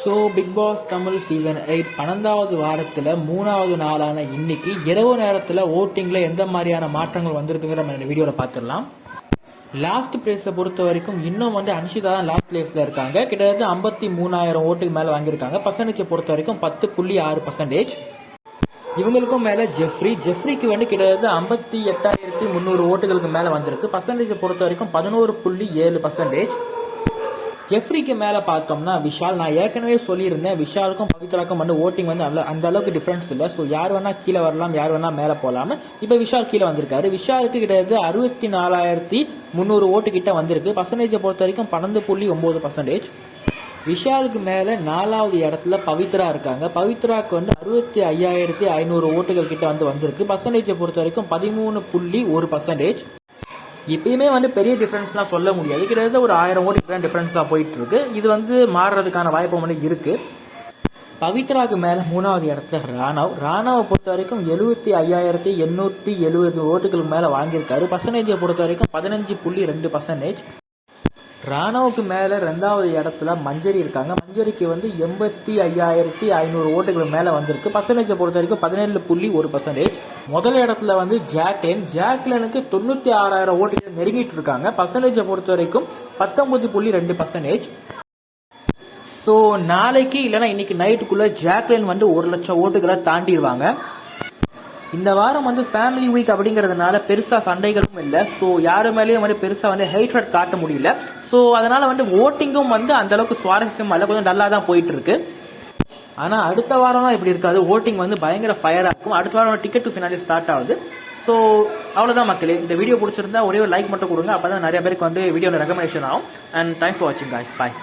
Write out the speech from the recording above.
So Bigg Boss Tamil season 8 12வது வாரத்தில் 3வது நாளான இன்னைக்கு இரவு நேரத்தில் ஓட்டிங்கில் எந்த மாதிரியான மாற்றங்கள் வந்திருக்குங்கிற நம்ம இந்த வீடியோவில் பார்த்துடலாம். லாஸ்ட் பிளேஸை பொறுத்த வரைக்கும் இன்னும் அன்ஷிதா தான் லாஸ்ட் பிளேஸில் இருக்காங்க. கிட்டத்தட்ட 53,000 ஓட்டுக்கு மேலே வாங்கியிருக்காங்க. பர்சன்டேஜை பொறுத்த வரைக்கும் 10.6%. இவங்களுக்கும் மேலே ஜெஃப்ரிக்கு கிட்டத்தட்ட 58,300 ஓட்டுகளுக்கு மேலே வந்திருக்கு. பர்சன்டேஜை பொறுத்த வரைக்கும் 11.7%. ஜெஃப்ரிக்கு மேலே பார்த்தோம்னா விஷால், நான் ஏற்கனவே சொல்லியிருந்தேன் விஷாலுக்கும் பவித்ராக்கும் ஓட்டிங் அந்த அளவுக்கு டிஃபரன்ஸ் இல்லை. ஸோ யார் வேணா கீழே வரலாம், யார் வேணா மேலே போகலாம்னு. இப்போ விஷால் கீழே வந்திருக்காரு. விஷாலுக்கு கிட்டத்தட்ட 64,300 ஓட்டு கிட்ட வந்திருக்கு. பர்சன்டேஜை பொறுத்த வரைக்கும் 12.9%. விஷாலுக்கு மேலே 4வது இடத்துல பவித்ரா இருக்காங்க. பவித்ராக்கு 65,500 ஓட்டுகள் கிட்ட வந்திருக்கு. பர்சன்டேஜை பொறுத்த வரைக்கும் 13.1%. இப்பயுமே பெரிய டிஃபரன்ஸ்லாம் சொல்ல முடியாது. கிட்டத்தட்ட ஒரு 1000 ஓட்டு டிஃபரன்ஸாக போயிட்டு இருக்கு. இது மாறுறதுக்கான வாய்ப்பு இருக்கு. பவித்ராக்கு மேல 3வது இடத்துல ராணாவை பொறுத்த வரைக்கும் 75,870 ஓட்டுகளுக்கு மேல வாங்கியிருக்காரு. பர்சன்டேஜை பொறுத்த வரைக்கும் 15.2%. ராணாவுக்கு மேல 2வது இடத்துல மஞ்சரி இருக்காங்க. மஞ்சரிக்கு 85,500 ஓட்டுகள் மேல வந்திருக்கு. பர்சன்டேஜை பொறுத்த வரைக்கும் 17.1%. முதல் இடத்துல ஜாக்லினுக்கு 96,000 ஓட்டுகள் நெருங்கிட்டு இருக்காங்க. பர்சன்டேஜை பொறுத்த வரைக்கும் 19.2%. ஸோ நாளைக்கு இல்லைன்னா இன்னைக்கு நைட்டுக்குள்ள ஜாக்லின் 1,00,000 ஓட்டுகளை தாண்டிடுவாங்க. இந்த வாரம் ஃபேமிலி வீக் அப்படிங்கறதுனால பெருசா சண்டைகளும் இல்லை. ஸோ யாரு மேலேயும் பெருசா ஹேட்ரட் காட்ட முடியல. ஸோ அதனால ஓட்டிங்கும் அந்த அளவுக்கு சுவாரஸ்யம் அல்ல, கொஞ்சம் நல்லா தான் போயிட்டு இருக்கு. ஆனா அடுத்த வாரம்லாம் இப்படி இருக்காது. ஓட்டிங் பயங்கர ஃபயரா இருக்கும். அடுத்த வாரம் டிக்கெட் டு ஃபினாலே ஸ்டார்ட் ஆகுது. ஸோ அவ்வளவுதான் மக்களே. இந்த வீடியோ பிடிச்சிருந்தா ஒரே ஒரு லைக் மட்டும் கொடுங்க. அப்பதான் நிறைய பேருக்கு வீடியோ ரெக்கமெண்டேஷன் ஆகும். அண்ட் தேங்க்ஸ் ஃபார் வாட்சிங் காய்ஸ். பாய்.